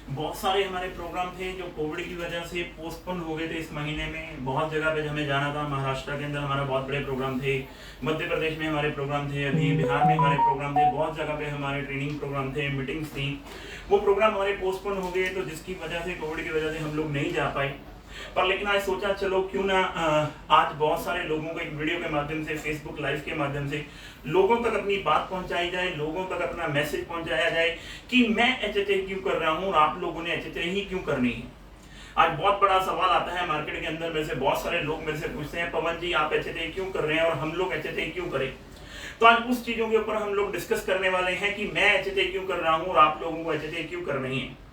बहुत सारे हमारे प्रोग्राम थे जो कोविड की वजह से पोस्टपोन हो गए थे इस महीने में। बहुत जगह पे हमें जाना था। महाराष्ट्र के अंदर हमारा बहुत बड़े प्रोग्राम थे, मध्य प्रदेश में हमारे प्रोग्राम थे, अभी बिहार में हमारे प्रोग्राम थे, बहुत जगह पे हमारे ट्रेनिंग प्रोग्राम थे, मीटिंग्स थी। वो प्रोग्राम हमारे पोस्टपोन हो गए, तो जिसकी वजह से कोविड की वजह से हम लोग नहीं जा पाए। पर लेकिन आज सोचा चलो क्यों ना आज बहुत सारे लोगों को एक वीडियो के माध्यम से, फेसबुक लाइव के माध्यम से लोगों तक अपनी बात पहुंचाई जाए, लोगों तक अपना मैसेज पहुंचाया जाए कि मैं एचएचआई क्यों कर रहा हूं और आप लोगों ने एचएचआई ही क्यों करनी है। आज बहुत बड़ा सवाल आता है मार्केट के अंदर, मेरे से बहुत सारे लोग मेरे से पूछते हैं, पवन जी आप एचएचआई क्यों कर रहे हैं और हम लोग एचएचआई क्यों करें। तो आज उस चीजों के ऊपर हम लोग डिस्कस करने वाले हैं कि मैं एचएचआई क्यों कर रहा हूं और आप लोगों को एचएचआई क्यों करनी है।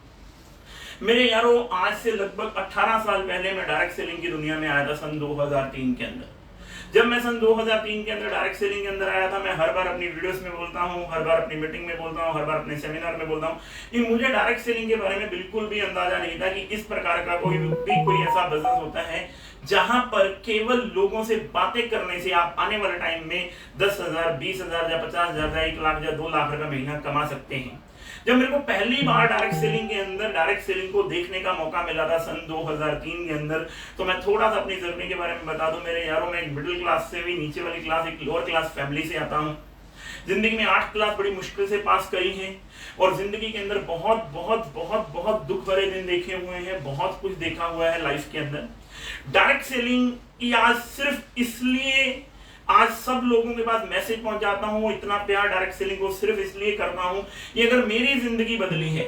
मेरे यारों, आज से लगभग 18 साल पहले मैं डायरेक्ट सेलिंग की दुनिया में आया था, सन 2003 के अंदर। जब मैं सन 2003 के अंदर डायरेक्ट सेलिंग के अंदर आया था, मैं हर बार अपनी वीडियोस में बोलता हूँ, हर बार अपनी मीटिंग में बोलता हूँ, हर बार अपने सेमिनार में बोलता हूँ कि मुझे डायरेक्ट सेलिंग के बारे में बिल्कुल भी अंदाजा नहीं था कि इस प्रकार का कोई ऐसा बिजनेस होता है जहां पर केवल लोगों से बातें करने से आप आने वाले टाइम में 10,000, 20,000 या 50,000 या 1 लाख या 2 लाख रुपए महीना कमा सकते हैं। जब मेरे को पहली बार डायरेक्ट सेलिंग के अंदर डायरेक्ट सेलिंग को देखने का मौका मिला था सन 2003 के अंदर, तो मैं थोड़ा सा अपनी जर्नी के बारे में बता दूं मेरे यारों। मैं एक मिडिल क्लास से भी नीचे वाली क्लास, एक लोअर क्लास फैमिली से आता हूं। जिंदगी में 8 क्लास बड़ी मुश्किल से पास करी है और जिंदगी के अंदर बहुत बहुत बहुत बहुत दुख भरे दिन देखे हुए हैं, बहुत कुछ देखा हुआ है लाइफ के अंदर। डायरेक्ट सेलिंग की आज सिर्फ इसलिए आज सब लोगों के पास मैसेज पहुंचाता हूं, इतना प्यार डायरेक्ट सेलिंग को सिर्फ इसलिए करता हूं कि अगर मेरी जिंदगी बदली है,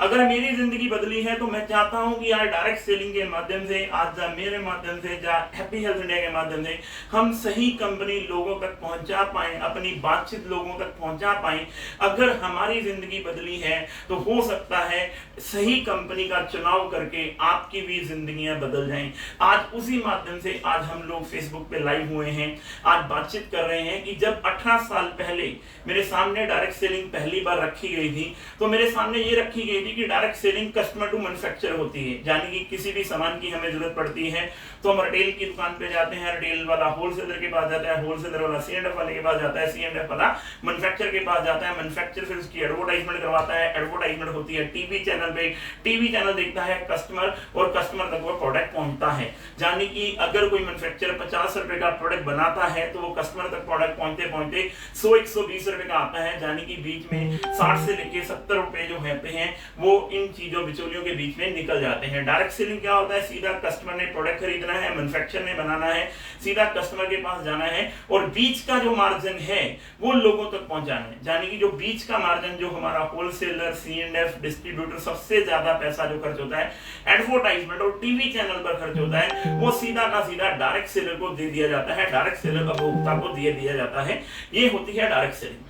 अगर मेरी जिंदगी बदली है, तो मैं चाहता हूं कि आज डायरेक्ट सेलिंग के माध्यम से, आज मेरे माध्यम से, हैप्पी हेल्थ इंडिया के माध्यम से हम सही कंपनी लोगों तक पहुंचा पाए, अपनी बातचीत लोगों तक पहुंचा पाए। अगर हमारी जिंदगी बदली है तो हो सकता है सही कंपनी का चुनाव करके आपकी भी जिंदगियां बदल जाएं। आज उसी माध्यम से आज हम लोग फेसबुक पे लाइव हुए हैं, आज बातचीत कर रहे हैं कि जब 18 साल पहले मेरे सामने डायरेक्ट सेलिंग पहली बार रखी गई थी, तो मेरे सामने ये रखी गई थी कि direct selling customer to manufacture होती है। यानी कि किसी भी सामान की हमें जरूरत पड़ती है तो हम रिटेल की दुकान पे जाते हैं, रिटेल वाला होलसेलर के पास जाता है, होलसेलर वाला C&F वाले के पास जाता है, C&F वाला मैन्युफैक्चर के पास जाता है, मैन्युफैक्चर फिर उसकी एडवर्टाइजमेंट करवाता है, एडवर्टाइजमेंट होती है टीवी चैनल पे, टीवी चैनल देखता है कस्टमर और कस्टमर तक वो प्रोडक्ट पहुंचता है। यानी कि अगर कोई मैन्युफैक्चर 50 रुपए का प्रोडक्ट बनाता है तो वो कस्टमर तक प्रोडक्ट पहुंचते पहुंचते 100-120 रुपए का आता है। यानी कि बीच में 60 से लेके 70 रुपए जो होते हैं वो इन चीजों बिचौलियों के बीच में निकल जाते हैं। डायरेक्ट सेलिंग क्या होता है? सीधा कस्टमर ने प्रोडक्ट खरीदना है, मैन्युफैक्चर ने बनाना है, सीधा कस्टमर के पास जाना है और बीच का जो मार्जिन है वो लोगों तक पहुंचाना है। यानी कि जो बीच का मार्जिन, जो हमारा होलसेलर, C&F, डिस्ट्रीब्यूटर, सबसे ज्यादा पैसा जो खर्च होता है एडवर्टाइजमेंट और टीवी चैनल पर खर्च होता है, वो सीधा का सीधा डायरेक्ट सेलर को दे दिया जाता है, डायरेक्ट सेलर उपभोक्ता को दिया जाता है। ये होती है डायरेक्ट सेलिंग।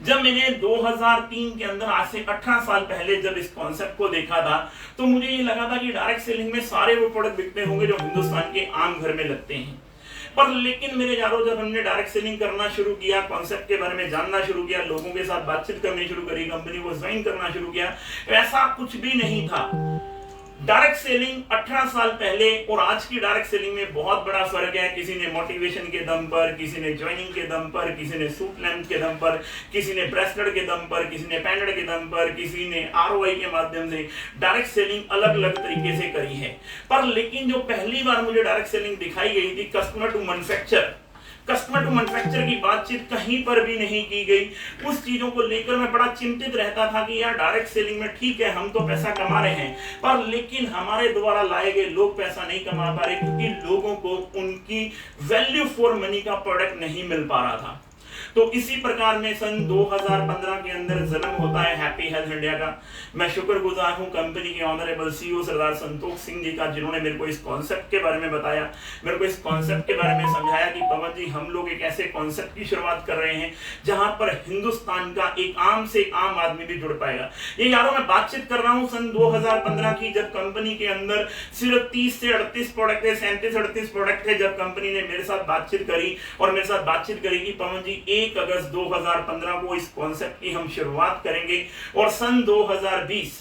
जब मैंने 2003 के अंदर, आज से 18 साल पहले जब इस कॉन्सेप्ट को देखा था, तो मुझे ये लगा था कि डायरेक्ट सेलिंग में सारे वो प्रोडक्ट बिकते होंगे जो हिंदुस्तान के आम घर में लगते हैं। पर लेकिन मेरे यारों, जब हमने डायरेक्ट सेलिंग करना शुरू किया, कॉन्सेप्ट के बारे में जानना शुरू किया, लोगों के साथ बातचीत करनी शुरू करी, कंपनी को ज्वाइन करना शुरू किया, ऐसा कुछ भी नहीं था। डायरेक्ट सेलिंग 18 साल पहले और आज की डायरेक्ट सेलिंग में बहुत बड़ा फर्क है। किसी ने मोटिवेशन के दम पर, किसी ने ज्वाइनिंग के दम पर, किसी ने सूट लेंथ के दम पर, किसी ने ब्रेसलेट के दम पर, किसी ने पैंडेट के दम पर, किसी ने ROI के माध्यम से डायरेक्ट सेलिंग अलग अलग तरीके से करी है। पर लेकिन जो पहली बार मुझे डायरेक्ट सेलिंग दिखाई गई थी, customer to manufacture, customer to manufacture की बातचीत कहीं पर भी नहीं की गई। उस चीजों को लेकर मैं बड़ा चिंतित रहता था कि यार डायरेक्ट सेलिंग में ठीक है, हम तो पैसा कमा रहे हैं, पर लेकिन हमारे द्वारा लाए गए लोग पैसा नहीं कमा पा रहे क्योंकि लोगों को उनकी वैल्यू फॉर मनी का प्रोडक्ट नहीं मिल पा रहा था। तो इसी प्रकार में सन 2015 के अंदर जन्म होता है हैप्पी हेल्थ इंडिया का। मैं शुक्रगुजार हूं कंपनी के ऑनरेबल CEO सरदार संतोष सिंह जी का, जिन्होंने मेरे को इस कॉन्सेप्ट के बारे में बताया, मेरे को इस कॉन्सेप्ट के बारे में समझाया कि पवन जी, हम लोग एक ऐसे कॉन्सेप्ट की शुरुआत कर रहे हैं जहां पर हिंदुस्तान का एक आम से आम आदमी भी जुड़ पाएगा। ये यारों, मैं बातचीत कर रहा हूं सन 2015 की, जब कंपनी के अंदर सिर्फ 30 से 38 प्रोडक्ट थे, 37-38 प्रोडक्ट थे। जब कंपनी ने मेरे साथ बातचीत करी और मेरे साथ बातचीत करी कि पवन जी 1 अगस्त 2015 को इस कॉन्सेप्ट की हम शुरुआत करेंगे और सन 2020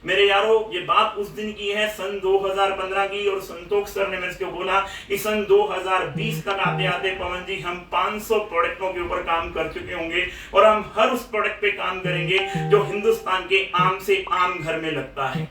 मेरे यारों ये बात उस दिन की है सन 2015 की, और संतोष सर ने मेरे को बोला कि सन 2020 तक आते आते पवन जी हम 500 प्रोडक्टों के ऊपर काम कर चुके होंगे, और हम हर उस प्रोडक्ट पे काम करेंगे जो हिंदुस्तान के आम से आम घर में लगता है,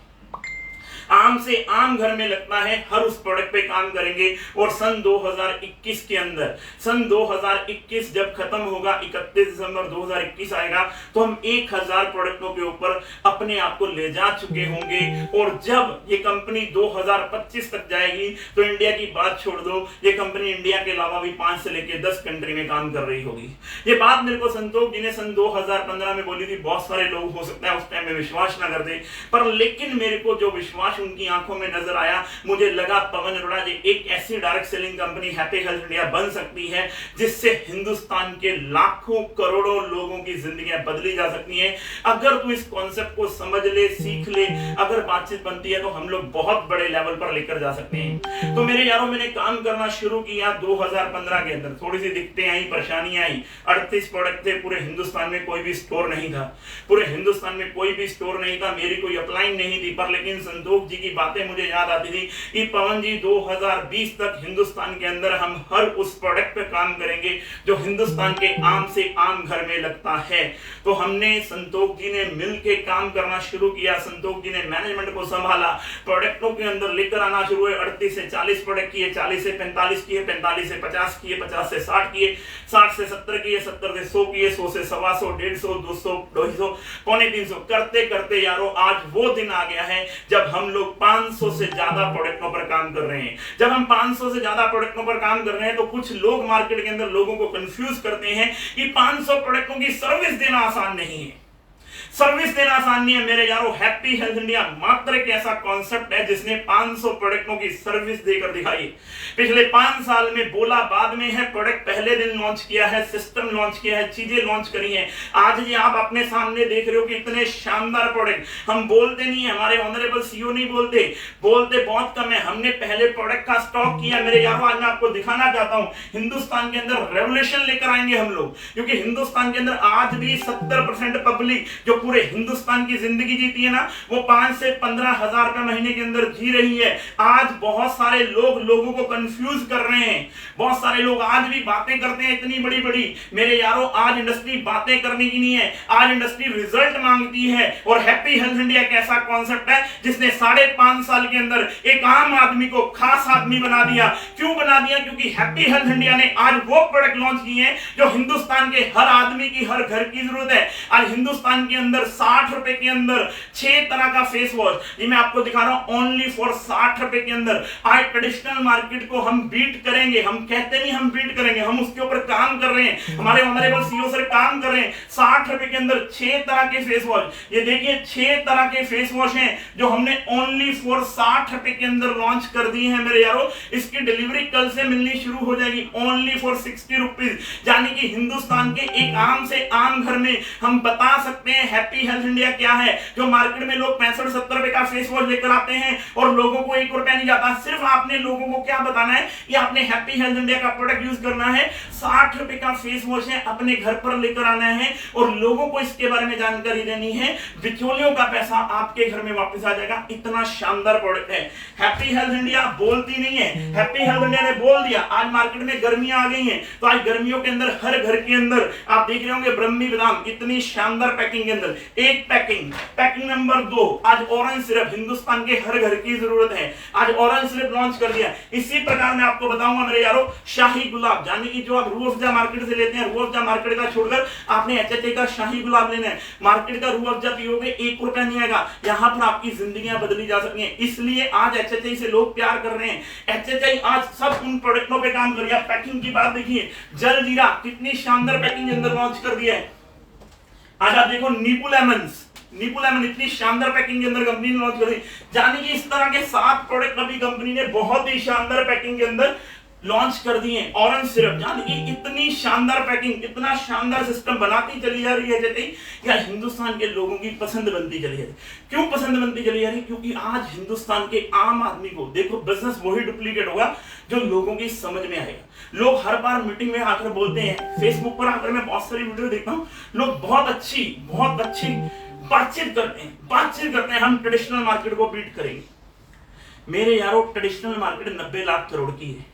आम से आम घर में लगता है, हर उस प्रोडक्ट पे काम करेंगे। और सन 2021 के अंदर, सन 2021 जब खत्म होगा, 31 दिसंबर 2021 आएगा, तो हम 1000 प्रोडक्टों के ऊपर अपने आप को ले जा चुके होंगे। और जब ये कंपनी 2025 तक जाएगी तो इंडिया की बात छोड़ दो, ये कंपनी इंडिया के अलावा भी 5 से लेकर 10 कंट्री में काम कर रही होगी। ये बात मेरे को संतोष जी ने सन 2015 में बोली थी। बहुत सारे लोग हो सकता है उस टाइम में विश्वास ना करते, पर लेकिन मेरे को जो विश्वास उनकी आंखों में नजर आया, मुझे लगा पवन अरोड़ा जी एक ऐसी direct selling company happy health India बन सकती है जिससे हिंदुस्तान के लाखों करोड़ों लोगों की जिंदगियां बदली जा सकती हैं। अगर तू इस कॉन्सेप्ट को समझ ले, सीख ले, अगर बातचीत बनती है तो हम लोग बहुत बड़े लेवल पर लेकर जा सकते हैं। तो मेरे यारों मैंने काम करना शुरू किया 2015 के अंदर। थोड़ी सी दिक्कतें आई, परेशानियां आई। 38 प्रोडक्ट थे, पूरे हिंदुस्तान में कोई भी स्टोर नहीं था, पूरे हिंदुस्तान में कोई भी स्टोर नहीं था, मेरी कोई अपलाइन नहीं थी। पर लेकिन संतोष जी की बातें मुझे याद आती थी कि पवन जी 2020 तक हिंदुस्तान के अंदर हम हर उस प्रोडक्ट पे काम करेंगे जो हिंदुस्तान के आम से आम घर में लगता है। तो हमने संतोष जी ने मिलके काम करना शुरू किया। संतोष जी ने मैनेजमेंट को संभाला, प्रोडक्टों के अंदर लेकर आना शुरू हुए। 38 से 40 प्रोडक्ट किए, 40 से 45 किए, 45 से 50 किए, 50 से 60 किए, 60 से 70 किए, 70 से 100 किए, 100 से 125, 150, 200, 250, पौने 300 करते करते यारों आज वो दिन आ गया है जब हम लोग 500 से ज्यादा प्रोडक्टों पर काम कर रहे हैं। जब हम 500 से ज्यादा प्रोडक्टों पर काम कर रहे हैं तो कुछ लोग मार्केट के अंदर लोगों को कंफ्यूज करते हैं कि 500 प्रोडक्टों की सर्विस देना आसान नहीं है। सर्विस देना आसान नहीं है मेरे यारों। हैप्पी हेल्थ इंडिया मात्र एक ऐसा कॉन्सेप्ट है जिसने 500 प्रोडक्टों की सर्विस देकर दिखाई। पिछले 5 साल में बोला बाद में है, प्रोडक्ट पहले दिन लॉन्च किया है, सिस्टम लॉन्च किया है, चीजें लॉन्च करी हैं। आज ये आप अपने सामने देख रहे हो कि इतने शानदार प्रोडक्ट हम बोलते नहीं है, हमारे ऑनरेबल सीईओ नहीं बोलते, बोलते बहुत कम है। हमने पहले प्रोडक्ट का स्टॉक किया मेरे यारों। आज मैं आपको दिखाना चाहता हूं हिंदुस्तान के अंदर रेवोल्यूशन लेकर आएंगे हम लोग, क्योंकि हिंदुस्तान के अंदर आज भी 70% पब्लिक जो पूरे हिंदुस्तान की जिंदगी जीती है ना, वो 5 से 15 हजार रुपए महीने के अंदर जी रही है। आज बहुत सारे लोग लोगों को कंफ्यूज कर रहे हैं। बहुत सारे लोग आज भी बातें करते हैं इतनी बड़ी बड़ी। मेरे यारों आज इंडस्ट्री बातें करने की नहीं है, आज इंडस्ट्री रिजल्ट मांगती है। और हैप्पी हेल्थ इंडिया एक ऐसा कॉन्सेप्ट है जिसने 5.5 साल के अंदर एक आम आदमी को खास आदमी बना दिया। क्यों बना दिया? क्योंकि हैप्पी हेल्थ इंडिया ने आज वो प्रोडक्ट लॉन्च किए हैं जो हिंदुस्तान के हर आदमी की, हर घर की जरूरत है। आज हिंदुस्तान के अंदर 60 रुपए के अंदर 6 तरह का फेस वॉश, ये मैं आपको दिखा रहा हूं ओनली फॉर 60 रुपए के अंदर। आज ट्रेडिशनल मार्केट को हम बीट करेंगे, हम कहते नहीं हम बीट करेंगे, हम उसके ऊपर काम कर रहे हैं। हमारे ऑनरेबल सीईओ सर काम कर रहे हैं। 60 रुपए के अंदर 6 तरह के फेस वॉश, ये देखिए 6 तरह के फेस वॉश हैं जो हमने ओनली फॉर 60 रुपए के अंदर लॉन्च कर दिए हैं मेरे यारों। इसकी डिलीवरी कल से मिलनी शुरू हो जाएगी ओनली फॉर 60 रुपीज। यानी कि हिंदुस्तान के एक आम से आम घर में हम बता सकते हैं हैप्पी हेल्थ इंडिया क्या है। जो मार्केट में लोग 65-70 रुपए का फेस वॉश लेकर आते हैं और लोगों को 1 रुपया नहीं जाता। सिर्फ आपने लोगों को क्या बताना है कि आपने हैप्पी हेल्थ इंडिया का प्रोडक्ट यूज करना है। 60 रुपए का फेस वॉश है, अपने घर पर लेकर आना है और लोगों को इसके बारे में जानकारी देनी है। बिचौलियों का पैसा आपके घर में वापस आ जाएगा। इतना शानदार प्रोडक्ट है। हैप्पी हेल्थ इंडिया बोलती नहीं है, हैप्पी हेल्थ इंडिया ने बोल दिया। आज मार्केट में गर्मियां आ गई हैं, तो आज गर्मियों के अंदर हर घर के अंदर आप देख रहे होंगे ब्रह्मी बादाम इतनी शानदार पैकिंग के अंदर। एक पैकिंग नंबर 2 आज ऑरेंज सिरप, हिंदुस्तान के हर घर की जरूरत है। आज ऑरेंज सिरप लॉन्च कर दिया। इसी प्रकार मैं आपको बताऊंगा मेरे यारों शाही गुलाब, यानी कि जो आप रूह अफ़ज़ा मार्केट से लेते हैं, रूह अफ़ज़ा मार्केट का छोड़कर आपने एचएचए का शाही गुलाब लेना है। मार्केट का रूह अफ़ज़ा पियोगे 1 रुपया नहीं आएगा। यहां पर आपकी जिंदगियां बदली जा सकती हैं। इसलिए आज एचएचए से लोग प्यार कर रहे हैं। एचएचए आज सब उन प्रोडक्टों पे काम कर रही है। पैकिंग की बात देखिए, जल जीरा कितनी शानदार पैकिंग के अंदर लॉन्च कर दिया है। आज आप देखो नींबू लेमन इतनी शानदार पैकिंग के अंदर कंपनी ने लॉन्च कर दी। यानी कि इस तरह के 7 प्रोडक्ट अभी कंपनी ने बहुत ही शानदार पैकिंग के अंदर लॉन्च कर दिए। ऑरेंज सिरप, यानी कि इतनी शानदार पैकिंग, इतना शानदार सिस्टम बनाती चली जा रही है जैसे क्या हिंदुस्तान के लोगों की पसंद बनती चली जा रही है। क्यों पसंद बनती चली जा रही है? क्योंकि आज हिंदुस्तान के आम आदमी को देखो बिजनेस वही डुप्लीकेट होगा जो लोगों की समझ में आएगा। लोग हर बार मीटिंग में आकर बोलते हैं, फेसबुक पर आकर मैं बहुत सारी वीडियो देखता हूं, लोग बहुत अच्छी बातचीत करते हैं हम ट्रेडिशनल मार्केट को बीट करेंगे। मेरे यारों, ट्रेडिशनल मार्केट 90 लाख करोड़ की है।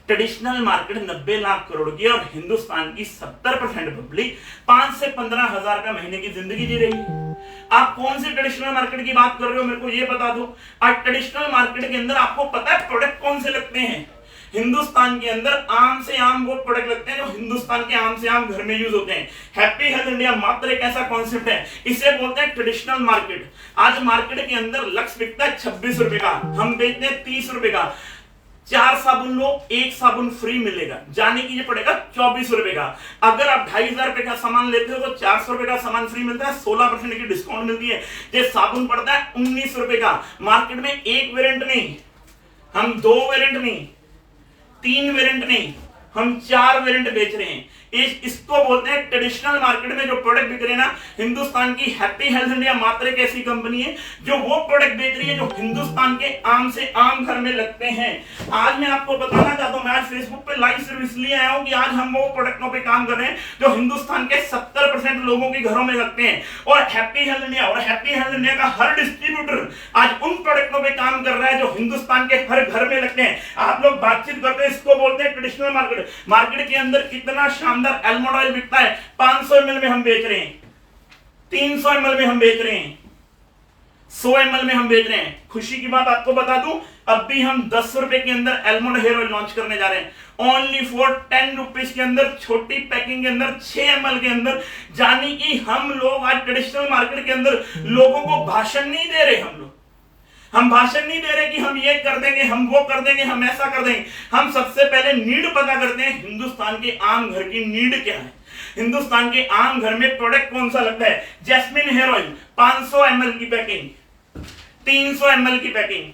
ट्रेडिशनल मार्केट 90 लाख करोड़ की है और हिंदुस्तान की 70% पब्लिक 5 से 15 हजार रुपए महीने की जिंदगी जी रही है। आप कौन सी ट्रेडिशनल मार्केट की बात कर रहे हो, मेरे को ये बता दो। आज ट्रेडिशनल मार्केट के अंदर आपको पता है प्रोडक्ट कौन से लगते हैं? हिंदुस्तान के अंदर आम से आम वो प्रोडक्ट लगते हैं जो हिंदुस्तान के आम से आम घर में यूज होते हैं। हैप्पी हेल्थ इंडिया मात्र एक ऐसा कॉन्सेप्ट है, इसे बोलते हैं ट्रेडिशनल मार्केट। आज मार्केट के अंदर लक्स बिकता है 26 रुपए का, हम बेचते हैं 30 रुपए का। 4 साबुन लो, 1 साबुन फ्री मिलेगा, जाने की ये पड़ेगा 24 रुपए का। अगर आप 2500 रुपए का सामान लेते हो तो 400 रुपए का सामान फ्री मिलता है, 16% की डिस्काउंट मिलती है। ये साबुन पड़ता है 19 रुपए का। मार्केट में एक वेरिएंट नहीं, हम 2 वेरिएंट नहीं, 3 वेरिएंट नहीं, हम 4 वेरिएंट बेच रहे हैं। इसको बोलते हैं ट्रेडिशनल मार्केट में जो प्रोडक्ट बिक रहे हैं ना, हिंदुस्तान की हैप्पी हेल्थ इंडिया मात्र एक ऐसी कंपनी है जो वो प्रोडक्ट बेच रही है जो हिंदुस्तान के आम से आम घर में लगते हैं। आज मैं आपको बताना चाहता हूं, मैं आज फेसबुक पे लाइव सिर्फ इसलिए आया हूं कि आज हम वो प्रोडक्टों पे काम कर रहे हैं जो हिंदुस्तान के 70% लोगों के घरों में लगते हैं। और हैप्पी हेल्थ इंडिया का हर डिस्ट्रीब्यूटर आज उन प्रोडक्टों पे काम कर रहा है जो हिंदुस्तान के हर घर में लगते हैं। आप लोग बातचीत करते हैं, इसको बोलते हैं ट्रेडिशनल मार्केट। मार्केट के अंदर कितना शानदार आलमंड ऑयल बिकता है, 500 ml में हम बेच रहे हैं, 300 ml में हम बेच रहे हैं, 100 ml में हम बेच रहे हैं। खुशी की बात आपको बता दूं, अब भी हम 10 रुपए के अंदर आलमंड हेयर ऑयल लॉन्च करने जा रहे हैं। ओनली फॉर 10 रुपीज के अंदर, छोटी पैकिंग के अंदर, 6 ml के अंदर। जानी कि हम लोग आज ट्रेडिशनल मार्केट के अंदर लोगों को भाषण नहीं दे रहे। हम भाषण नहीं दे रहे कि हम ये कर देंगे, हम वो कर देंगे, हम ऐसा कर देंगे। हम सबसे पहले नीड पता करते हैं, हिंदुस्तान के आम घर की नीड क्या है, हिंदुस्तान के आम घर में प्रोडक्ट कौन सा लगता है। जैस्मिन हेयर ऑयल 500 ml की पैकिंग, 300 ml की पैकिंग,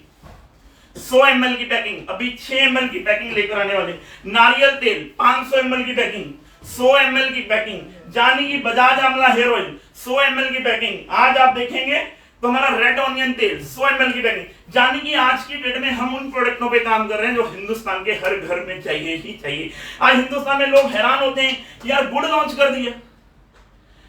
100 ml की पैकिंग, अभी 6 ml की पैकिंग लेकर आने वाले। नारियल तेल 500 ml की पैकिंग, 100 ml की पैकिंग। जानी कि बजाज आंवला हेयर ऑयल 100 ml की पैकिंग। आज आप देखेंगे तो हमारा रेड ऑनियन तेल 100 ml की पैकिंग। जानी कि आज की डेट में हम उन प्रोडक्टों पे काम कर रहे हैं जो हिंदुस्तान के हर घर में चाहिए ही चाहिए। आज हिंदुस्तान में लोग हैरान होते हैं, यार गुड़ लॉन्च कर दिया।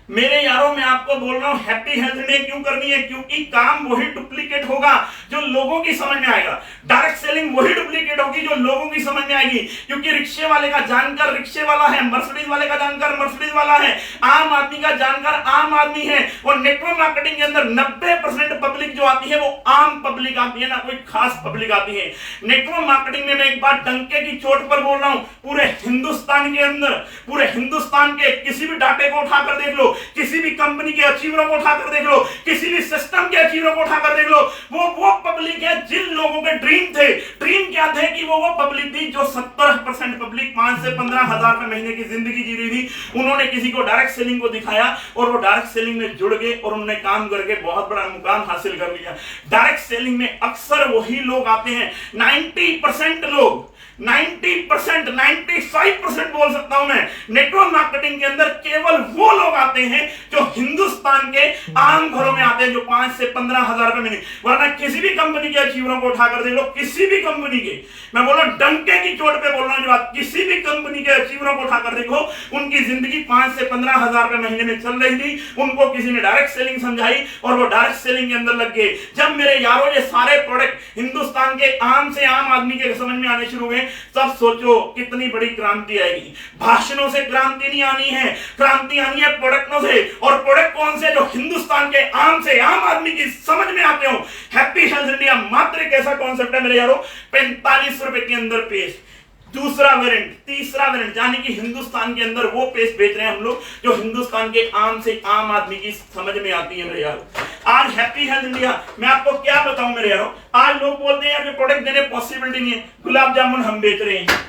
मेरे यारों, मैं आपको बोल रहा हूं हैप्पी हेल्थ डे क्यों करनी है, क्योंकि काम वही डुप्लीकेट होगा जो लोगों की समझ में आएगा। डायरेक्ट सेलिंग वही डुप्लीकेट होगी जो लोगों की समझ में आएगी, क्योंकि रिक्शे वाले का जानकार रिक्शे वाला है, मर्सिडीज वाले का जानकार मर्सिडीज वाला है, आम आदमी का जानकार आम आदमी है। और नेटवर्क मार्केटिंग के अंदर 90% पब्लिक जो आती है वो आम पब्लिक आती है, ना कोई खास पब्लिक आती है। नेटवर्क मार्केटिंग में मैं एक बार डंके की चोट पर बोल रहा हूं, पूरे हिंदुस्तान के अंदर, पूरे हिंदुस्तान के किसी भी डाटे को उठाकर देख लो, किसी भी कंपनी के अचीवरों को उठाकर देख लो, किसी भी सिस्टम के अचीवरों को उठाकर देख लो, वो पब्लिक है जिन लोगों के ड्रीम थे। ड्रीम क्या थे कि वो पब्लिक थी जो 70% पब्लिक 5 से 15 हजार रुपए महीने की जिंदगी जी रही थी। उन्होंने किसी को डायरेक्ट सेलिंग को दिखाया और वो डायरेक्ट सेलिंग में जुड़ गए और उन्होंने काम करके बहुत बड़ा मुकाम हासिल कर लिया। डायरेक्ट सेलिंग में अक्सर वही लोग आते हैं, 90% लोग, 90%, 95% बोल सकता हूं मैं, नेटवर्क मार्केटिंग के अंदर केवल वो लोग आते हैं जो हिंदुस्तान के आम घरों में आते हैं, जो 5 से 15 हजार रुपए महीने। वरना किसी भी कंपनी के अचीवरों को उठाकर देख लो, किसी भी कंपनी के, मैं बोल रहा हूं डंके की चोट पे बोल रहा हूं, जो बात, किसी भी कंपनी के अचीवरों को उठाकर देखो, उनकी जिंदगी 5 से 15 हजार रुपए महीने में चल रही थी। उनको किसी ने डायरेक्ट सेलिंग समझाई और वो डायरेक्ट सेलिंग के अंदर लग गए। जब मेरे यारों ये सारे प्रोडक्ट हिंदुस्तान के आम से आम आदमी के समझ में आने शुरू हुए, तब सोचो कितनी बड़ी क्रांति आएगी। भाषणों से क्रांति नहीं आनी है, क्रांति आनी है प्रोडक्टों से। और प्रोडक्ट कौन से, जो हिंदुस्तान के आम से आम आदमी की समझ में आते हो। हैप्पी हेल्थ इंडिया मात्र एक ऐसा कॉन्सेप्ट है मेरे यारों, 45 रुपए के अंदर पेस्ट, दूसरा वेरिएंट, तीसरा वेरिएंट, यानी कि हिंदुस्तान के अंदर वो पेस्ट बेच रहे हैं हम लोग जो हिंदुस्तान के आम से आम आदमी की समझ में आती है मेरे यारों। आज हैप्पी हेल्थ इंडिया, मैं आपको क्या बताऊं मेरे यारों, आज लोग बोलते हैं यार ये प्रोडक्ट देने पॉसिबिलिटी नहीं है। गुलाब जामुन हम बेच रहे हैं,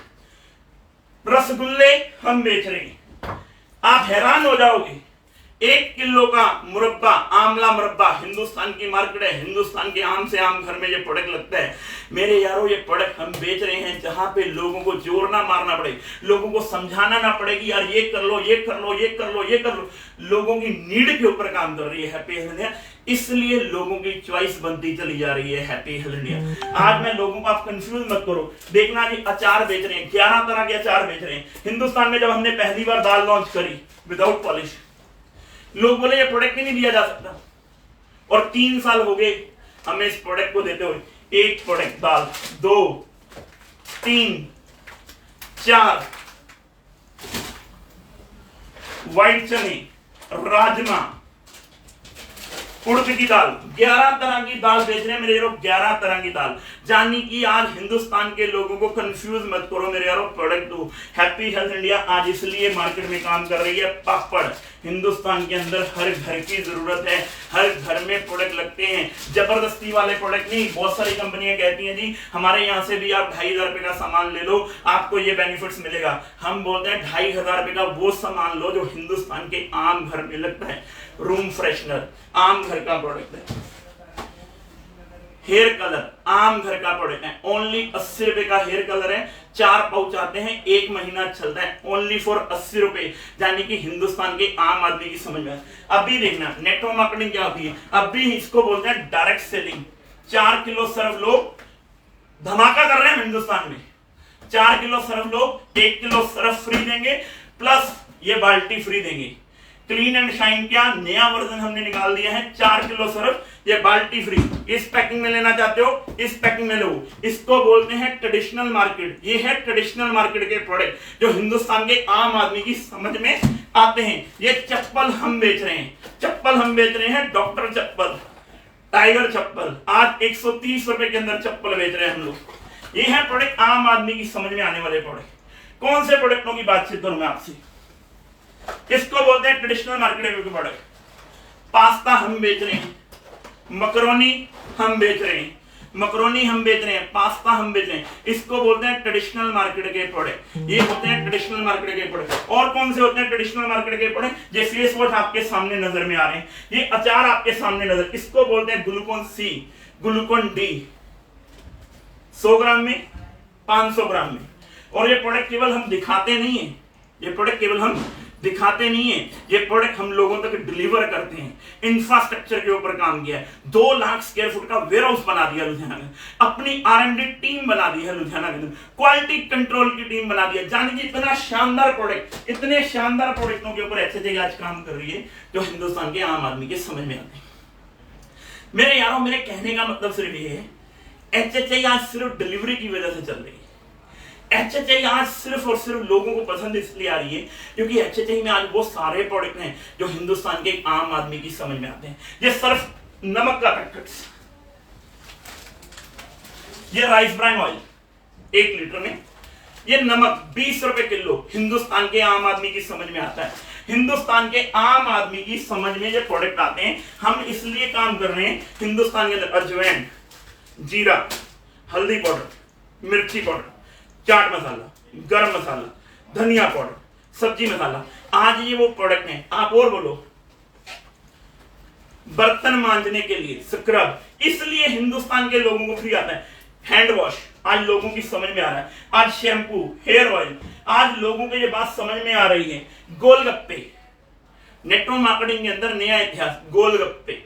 रसगुल्ले हम बेच रहे हैं। आप हैरान हो जाओगे, 1 किलो का मुरब्बा, आंवला मुरब्बा, हिंदुस्तान की मार्केट है, हिंदुस्तान के आम से आम घर में ये प्रोडक्ट लगता है। मेरे यारों, ये प्रोडक्ट हम बेच रहे हैं जहां पे लोगों को जोर ना मारना पड़े, लोगों को समझाना ना पड़े कि यार ये कर लो, ये कर लो, ये कर लो, ये कर लो। लोगों की नीड के ऊपर काम कर रही है हैप्पी हेल्थ इंडिया, इसलिए लोगों की चॉइस बनती चली जा रही है हैप्पी हेल्थ इंडिया। आज मैं लोगों को, आप कंफ्यूज मत करो, देखना जी अचार बेच रहे हैं, 11 तरह के अचार बेच रहे हैं। हिंदुस्तान में जब हमने पहली बार दाल लॉन्च करी विदाउट पॉलिश, लोग बोले ये प्रोडक्ट नहीं दिया जा सकता, और 3 साल हो गए हमें इस प्रोडक्ट को देते हुए। एक प्रोडक्ट दाल, 2 3 4 व्हाइट चने, राजमा, उड़द की दाल, 11 तरह की दाल बेच रहे हैं मेरे यारों, 11 तरह की दाल। जानी कि आज हिंदुस्तान के लोगों को कंफ्यूज मत करो मेरे यारों। प्रोडक्ट दो। हैप्पी हेल्थ इंडिया आज इसलिए मार्केट में काम कर रही है। पापड़ हिंदुस्तान के अंदर हर घर की जरूरत है, हर घर में प्रोडक्ट लगते हैं, जबरदस्ती वाले प्रोडक्ट नहीं। बहुत सारी कंपनियां कहती हैं जी हमारे यहाँ से भी आप 2500 रुपए का सामान ले लो, आपको ये बेनिफिट्स मिलेगा। हम बोलते हैं 2500 रुपए का वो सामान लो जो हिंदुस्तान के आम घर में लगता है। रूम फ्रेशनर आम घर का प्रोडक्ट है, हेयर कलर आम घर का प्रोडक्ट है, ओनली 80 रुपए का हेयर कलर है, 4 पाउच आते हैं, 1 महीना चलता है, ओनली फॉर 80 रुपए। यानी कि हिंदुस्तान के आम आदमी की समझ में। अभी देखना नेटवर्क मार्केटिंग क्या होती है, अभी इसको बोलते हैं डायरेक्ट सेलिंग। 4 किलो सर्फ लोग धमाका कर रहे हैं हिंदुस्तान में। 4 किलो सर्फ लोग 1 किलो सर्फ फ्री देंगे, प्लस ये बाल्टी फ्री देंगे। क्लीन एंड शाइन क्या नया वर्जन हमने निकाल दिया है, 4 किलो सर्फ, ये बाल्टी फ्री। इस पैकिंग में लेना चाहते हो, इस पैकिंग में लो। इसको बोलते हैं ट्रेडिशनल मार्केट। ये है ट्रेडिशनल मार्केट के प्रोडक्ट जो हिंदुस्तान के आम आदमी की समझ में आते हैं। ये चप्पल हम बेच रहे हैं, चप्पल हम बेच रहे हैं, डॉक्टर चप्पल, टाइगर चप्पल, आज 130 रुपए के अंदर चप्पल बेच रहे हैं हम लोग। ये है प्रोडक्ट आम आदमी की समझ में आने वाले प्रोडक्ट। कौन से प्रोडक्टों की बातचीत करूं मैं आपसे, इसको बोलते हैं ट्रेडिशनल मार्केट के प्रोडक्ट। पास्ता हम बेच रहे हैं, मकरोनी हम बेच रहे हैं, मकरोनी हम बेच रहे हैं, पास्ता हम बेच रहे हैं, इसको बोलते हैं ट्रेडिशनल मार्केट के प्रोडक्ट। ये होते हैं ट्रेडिशनल मार्केट के प्रोडक्ट। और कौन से होते हैं ट्रेडिशनल मार्केट के प्रोडक्ट, ये फेस वॉश आपके सामने नजर में आ रहे हैं, ये अचार आपके सामने नजर, इसको बोलते हैं ग्लूकोन सी, ग्लूकोन डी, 100 ग्राम में, 500 ग्राम में। और ये प्रोडक्ट केवल हम दिखाते नहीं है, ये प्रोडक्ट केवल हम दिखाते नहीं है, ये प्रोडक्ट हम लोगों तक डिलीवर करते हैं। इंफ्रास्ट्रक्चर के ऊपर काम किया है, 2 लाख स्क्वायर फुट का वेयर हाउस बना दिया लुधियाना में, अपनी R&D टीम बना दी है लुधियाना के अंदर, क्वालिटी कंट्रोल की टीम बना दी है। जाने की इतना शानदार प्रोडक्ट, इतने शानदार प्रोडक्टों के ऊपर HHI आज काम कर रही है जो हिंदुस्तान के आम आदमी के समझ में आते हैं। मेरे यारों, मेरे कहने का मतलब सिर्फ ये है, HHI आज सिर्फ डिलीवरी की वजह से चल रही है। HHI आज सिर्फ और सिर्फ लोगों को पसंद इसलिए आ रही है क्योंकि HHI में आज बहुत सारे प्रोडक्ट हैं जो हिंदुस्तान के आम आदमी की समझ में आते हैं। ये सिर्फ नमक का पैकेट, ये राइस ब्राइन ऑयल 1 लीटर में, ये नमक 20 रुपए किलो, हिंदुस्तान के आम आदमी की समझ में आता है। हिंदुस्तान के आम आदमी की समझ में ये प्रोडक्ट आते हैं। हम इसलिए काम कर रहे हैं हिंदुस्तान के अंदर अजवाइन, जीरा, हल्दी पाउडर, मिर्ची पाउडर, चाट मसाला, गरम मसाला, धनिया पाउडर, सब्जी मसाला, आज ये वो प्रोडक्ट हैं। आप और बोलो, बर्तन मांजने के लिए स्क्रब, इसलिए हिंदुस्तान के लोगों को फ्री आता है। हैंड वॉश आज लोगों की समझ में आ रहा है, आज शैम्पू, हेयर ऑयल, आज लोगों को ये बात समझ में आ रही है। गोलगप्पे, नेटवर्क मार्केटिंग के अंदर नया इतिहास, गोलगप्पे,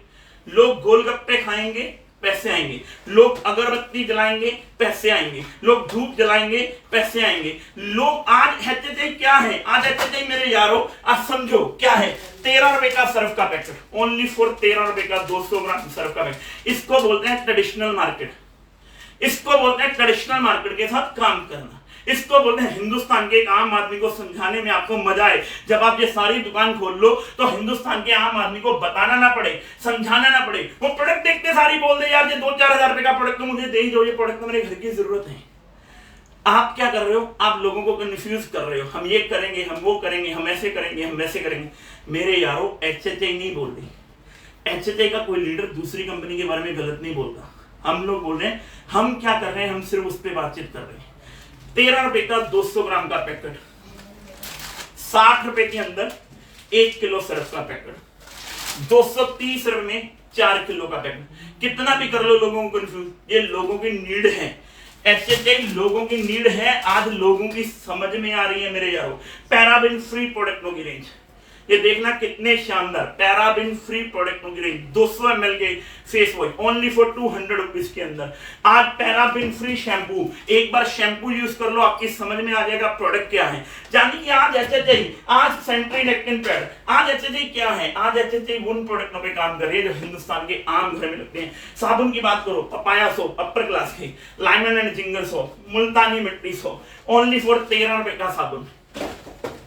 लोग गोलगप्पे खाएंगे पैसे आएंगे, लोग अगरबत्ती जलाएंगे पैसे आएंगे, लोग धूप जलाएंगे पैसे आएंगे। लोग आज HHI क्या है, आज HHI मेरे यारों आज समझो क्या है, 13 रुपए का सर्फ का पैकेट, ओनली फॉर 13 रुपए का 200 ग्राम सर्फ का पैकेट। इसको बोलते हैं ट्रेडिशनल मार्केट, इसको बोलते हैं ट्रेडिशनल मार्केट के साथ काम करना, इसको बोलते हैं हिंदुस्तान के एक आम आदमी को समझाने में आपको मजा आए। जब आप ये सारी दुकान खोल लो तो हिंदुस्तान के आम आदमी को बताना ना पड़े, समझाना ना पड़े, वो प्रोडक्ट देखते सारी बोल दे यार ये 2-4 हजार रुपए का प्रोडक्ट तो मुझे दे ही दो, ये प्रोडक्ट तो मेरे घर की जरूरत है। आप क्या कर रहे हो, आप लोगों को कंफ्यूज कर रहे हो, हम ये करेंगे, हम वो करेंगे, हम ऐसे करेंगे, हम वैसे करेंगे। मेरे यारों, HHI नहीं बोल रही, HHI का कोई लीडर दूसरी कंपनी के बारे में गलत नहीं बोलता। हम लोग बोल रहे हैं, हम क्या कर रहे हैं, हम सिर्फ उस पर बातचीत कर रहे हैं। 13 रुपए का 200 ग्राम का पैकेट, 60 रुपए के अंदर 1 किलो सर्फ का पैकेट, 230 रुपए में 4 किलो का पैकेट। कितना भी कर लो लोगों को कंफ्यूज, ये लोगों की नीड है। HHI लोगों की नीड है, आज लोगों की समझ में आ रही है मेरे यारों। पैराबेन फ्री प्रोडक्टों की रेंज, ये देखना कितने शानदार पैराबिन फ्री प्रोडक्टों की रेंज, 200 ml के face wash only for 200 rupees के अंदर। आज पैराबिन फ्री शैम्पू, एक बार शैम्पू यूज कर लो, आपकी समझ में आ जाएगा प्रोडक्ट क्या है। जानिए कि आज HHI, आज सेंट्री लेक्टिन पैड, आज HHI क्या है। आज HHI उन प्रोडक्टों पे काम कर रही है जो हिंदुस्तान के आम घर में लगते हैं। साबुन की बात करो, पपाया सोप अपर क्लास की, लाइमन एंड जिंगर सोप, मुल्तानी मिट्टी सोप ओनली फॉर 13 रुपए का साबुन।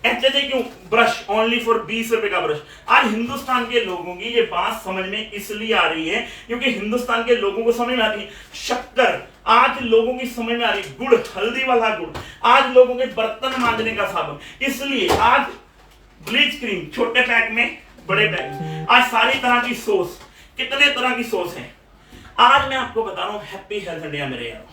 HHI क्यों, ब्रश ओनली फॉर 20 रुपए का ब्रश। आज हिंदुस्तान के लोगों की ये बात समझ में इसलिए आ रही है क्योंकि हिंदुस्तान के लोगों को समझ में आती है शक्कर, आज लोगों की समझ में आ रही गुड़, हल्दी वाला गुड़, आज लोगों के बर्तन मांजने का साबुन। इसलिए आज ब्लीच क्रीम छोटे पैक में, बड़े पैक में, आज सारी तरह की सॉस, कितने तरह की सॉस है। आज मैं आपको बता रहा हूं हैप्पी हेल्थ इंडिया मेरे यार,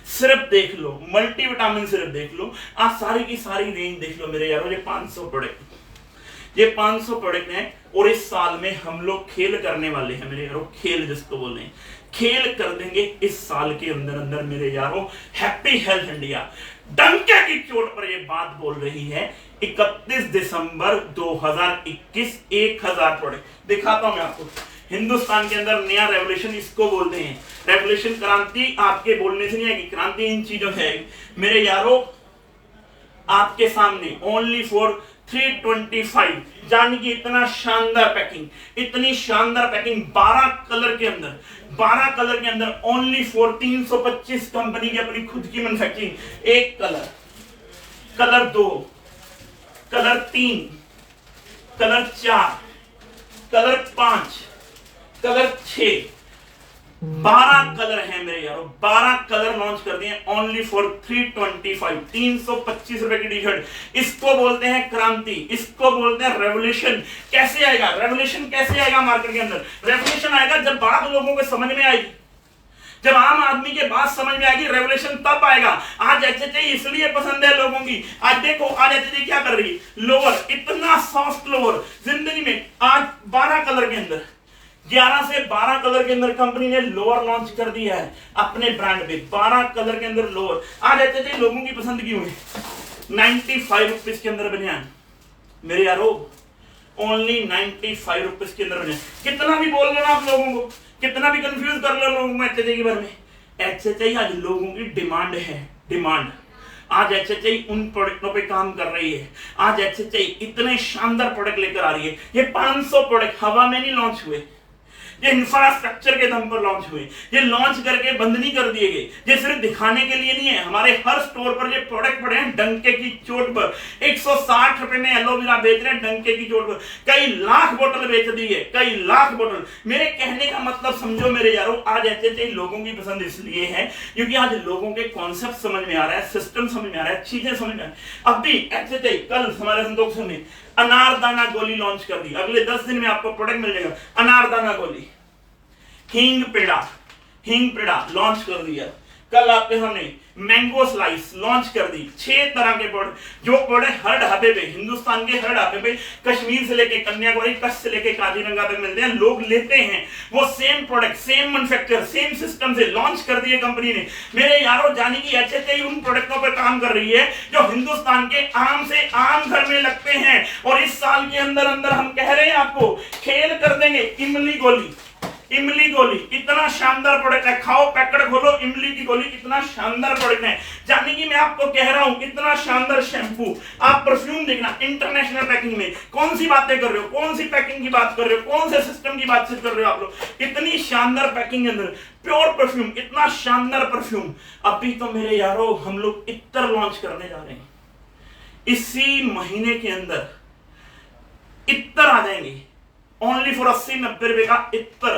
सिर्फ देख लो, मल्टी विटामिन सिर्फ देख लो, आज सारी की सारी रेंज देख लो मेरे यारों। ये 500 प्रोडक्ट, ये 500 प्रोडक्ट हैं और इस साल में हम लोग खेल करने वाले हैं मेरे यारों। खेल जिसको बोल रहे हैं, खेल कर देंगे इस साल के अंदर अंदर मेरे यारों। हैप्पी हेल्थ इंडिया डंके की चोट पर ये बात बोल रही है। 31 दिसंबर 2021 1000 प्रोडक्ट दिखाता हूं मैं आपको। हिंदुस्तान के अंदर नया रेवोल्यूशन इसको बोलते हैं। रेवोल्यूशन, क्रांति आपके बोलने से नहीं आएगी, क्रांति इन चीजों से आएगी मेरे यारों। आपके सामने ओनली फॉर 325, जानी कि इतना शानदार पैकिंग, इतनी शानदार पैकिंग 12 कलर के अंदर, 12 कलर के अंदर ओनली फॉर 325 कंपनी की अपनी खुद की मैन्युफैक्चरिंग। एक colour, colour 2, colour 3, colour 4, colour 5, colour 6, 12 colour है मेरे यारों। 12 कलर लॉन्च कर दिए ओनली फॉर 325, 325 रुपए की टी शर्ट। इसको बोलते हैं क्रांति, इसको बोलते हैं रेवोल्यूशन। कैसे आएगा रेवोल्यूशन, कैसे आएगा मार्केट के अंदर? रेवोल्यूशन आएगा जब बात लोगों को समझ में आएगी, जब आम आदमी के बात समझ में आएगी, रेवोल्यूशन तब आएगा। आज HHI इसलिए पसंद है लोगों की। आज देखो, आज HHI क्या कर रही है, लोअर, इतना सॉफ्ट लोअर जिंदगी में। आज 12 कलर के अंदर, 11 से 12 कलर के अंदर कंपनी ने लोअर लॉन्च कर दिया है अपने ब्रांड पे। 12 कलर के अंदर लोअर। आज HHI लोगों की पसंद क्यों है? 95 रुपीज के अंदर बनियान मेरे यारो, ओनली 95 रुपीज के अंदर बनियान। कितना भी बोल लो आप लोगों को, कितना भी कंफ्यूज कर लो लोगों को HHI के बारे में, HHI आज लोगों की डिमांड है, डिमांड। आज HHI उन प्रोडक्टों पे काम कर रही है। आज HHI इतने शानदार प्रोडक्ट लेकर आ रही है। ये 500 प्रोडक्ट हवा में नहीं लॉन्च हुए, ये इंफ्रास्ट्रक्चर के दम पर लॉन्च हुए। ये लॉन्च करके बंद नहीं कर दिए गए, ये सिर्फ दिखाने के लिए नहीं है। हमारे हर स्टोर पर ये प्रोडक्ट पड़े हैं डंके की चोट पर। 160 रुपए में एलोवेरा बेच रहे हैं डंके की चोट पर। कई लाख बोतल बेच दी है, कई लाख बोतल। मेरे कहने का मतलब समझो मेरे यारों, आज HHI लोगों की पसंद इसलिए है क्योंकि आज लोगों के कॉन्सेप्ट समझ में आ रहा है, सिस्टम समझ में आ रहा है, चीजें समझ में आ रही है। अब भी HHI कल हमारे संतोष ने अनारदाना गोली लॉन्च कर दी। अगले 10 दिन में आपको प्रोडक्ट मिल जाएगा अनारदाना गोली। हींग पेड़ा लॉन्च कर दिया। कल आपके सामने मैंगो स्लाइस लॉन्च कर दी। 6 तरह के प्रोडक्ट, जो प्रोडक्ट हर ढाबे पे, हिंदुस्तान के हर ढाबे पे, कश्मीर से लेके कन्याकुमारी, कच्छ से लेके काजीरंगा तक मिलते हैं, लोग लेते हैं। वो same product, same manufacture, same system से लॉन्च कर दिए कंपनी ने। मेरे यारों, जानी कि HHI उन प्रोडक्टों पर काम कर रही है जो हिंदुस्तान के आम से आम घर में लगते हैं। और इस साल के अंदर अंदर हम कह रहे हैं आपको खेल कर देंगे। इमली गोली, इमली गोली इतना शानदार प्रोडक्ट है। खाओ, पैकेट खोलो, इमली की गोली इतना शानदार प्रोडक्ट है। जाने की मैं आपको कह रहा हूं, इतना शानदार शैम्पू। आप परफ्यूम देखना इंटरनेशनल पैकिंग में। कौन सी बातें कर रहे हो, कौन सी पैकिंग की बात कर रहे हो, कौन से सिस्टम की बात कर रहे हो आप लोग? इतनी शानदार पैकिंग के अंदर प्योर परफ्यूम, इतना शानदार परफ्यूम। अभी तो मेरे यारों हम लोग इत्र लॉन्च करने जा रहे हैं। इसी महीने के अंदर इत्र आ जाएंगे ओनली फॉर 80-90 रुपए का इत्र।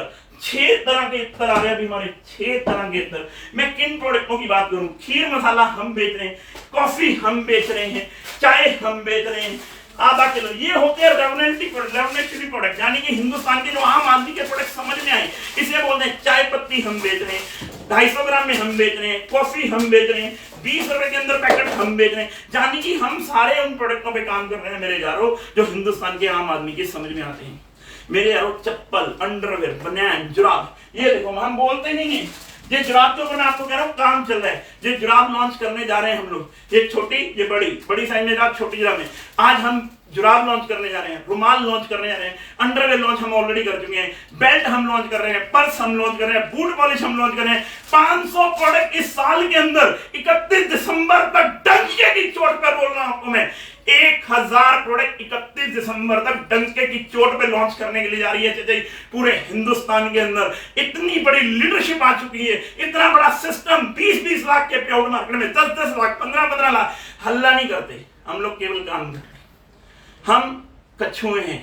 6 तरह के इत्र आ रहे हैं अभी हमारे, 6 तरह के इत्र। मैं किन प्रोडक्टों की बात करूं? खीर मसाला हम बेच रहे हैं, कॉफी हम बेच रहे हैं, चाय हम बेच रहे हैं आधा किलो। ये होते हैं रेवोल्यूशनरी प्रोडक्ट, यानी कि हिंदुस्तान के जो आम आदमी के प्रोडक्ट समझ में आए, इसे बोलते हैं। चाय पत्ती हम बेच रहे हैं, 250 ग्राम में हम बेच रहे हैं। कॉफी हम बेच रहे हैं, 20 रुपए के अंदर पैकेट हम बेच रहे हैं। यानी कि हम सारे उन प्रोडक्टों पे काम कर रहे हैं मेरे यारों, जो हिंदुस्तान के आम आदमी के समझ में आते हैं मेरे यारों। चप्पल, अंडरवेयर, बनियान, जुराब, ये देखो हम बोलते नहीं है। ये जुराब के ऊपर मैं आपको कह रहा हूँ काम चल रहा है। ये जुराब लॉन्च करने जा रहे हैं हम लोग। ये छोटी, ये बड़ी साइज में जुराब, छोटी जुराब में। आज हम जुराब लॉन्च करने जा रहे हैं, रुमाल लॉन्च करने जा रहे हैं, अंडरवेयर लॉन्च हम ऑलरेडी कर चुके हैं, बेल्ट हम लॉन्च कर रहे हैं, पर्स हम लॉन्च कर रहे हैं, बूट पॉलिश हम लॉन्च कर रहे हैं। 500 प्रोडक्ट इस साल के अंदर 31 दिसंबर तक डंके की चोट पर बोल रहा हूं आपको मैं, 1000 प्रोडक्ट 31 दिसंबर तक डंके की चोट पे लॉन्च करने के लिए जा रही है। पूरे हिंदुस्तान के अंदर इतनी बड़ी लीडरशिप आ चुकी है, इतना बड़ा सिस्टम, 20-20 लाख के प्याउड मार्केट में 10-10 लाख 15-15 लाख, हल्ला नहीं करते हम लोग, केवल काम करते। हम कछुए हैं,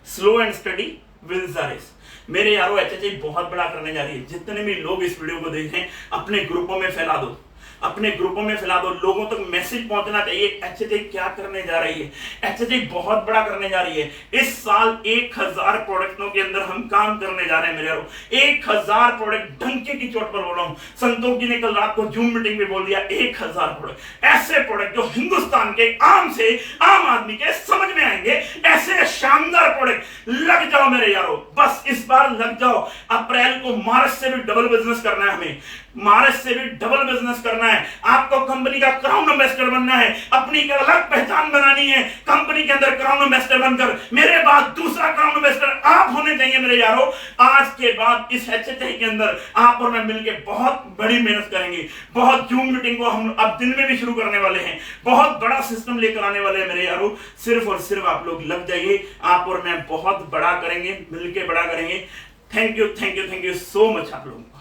slow and steady wins the race. मेरे यारों एचएचआई बहुत बड़ा करने जा रही है। जितने भी लोग इस वीडियो को देख रहे हैं अपने ग्रुपों में फैला दो, अपने ग्रुपों में फैला दो, लोगों तक मैसेज पहुंचना चाहिए एचएचआई क्या करने जा रही है। एचएचआई बहुत बड़ा करने जा रही है। इस साल 1000 प्रोडक्टों के अंदर हम काम करने जा रहे हैं मेरे यारों, 1000 प्रोडक्ट, डंके की चोट पर बोल रहा हूं। संतोष जी ने कल रात को जूम मीटिंग में बोल दिया 1000 प्रोडक्ट, ऐसे प्रोडक्ट जो हिंदुस्तान के आम आदमी के समझ में आएंगे, ऐसे शानदार प्रोडक्ट। लग जाओ मेरे यारों, बस इस बार लग जाओ। अप्रैल को मार्च से भी डबल बिजनेस करना है हमें, मार्च से भी डबल बिजनेस करना है। आपको कंपनी का क्राउन एम्बेसडर बनना है, अपनी एक अलग पहचान बनानी है कंपनी के अंदर क्राउन एम्बेसडर बनकर। मेरे बाद दूसरा क्राउन एम्बेसडर आप होने चाहिए मेरे यारों। आज के बाद इस एचएचआई के अंदर आप और मैं मिलकर बहुत बड़ी मेहनत करेंगे। बहुत जूम मीटिंग को हम अब दिन में भी शुरू करने वाले हैं, बहुत बड़ा सिस्टम लेकर आने वाले हैं मेरे यारों। सिर्फ और सिर्फ आप लोग लग जाइए, आप और मैं बहुत बड़ा करेंगे, मिलकर बड़ा करेंगे। थैंक यू सो मच आप लोगों को।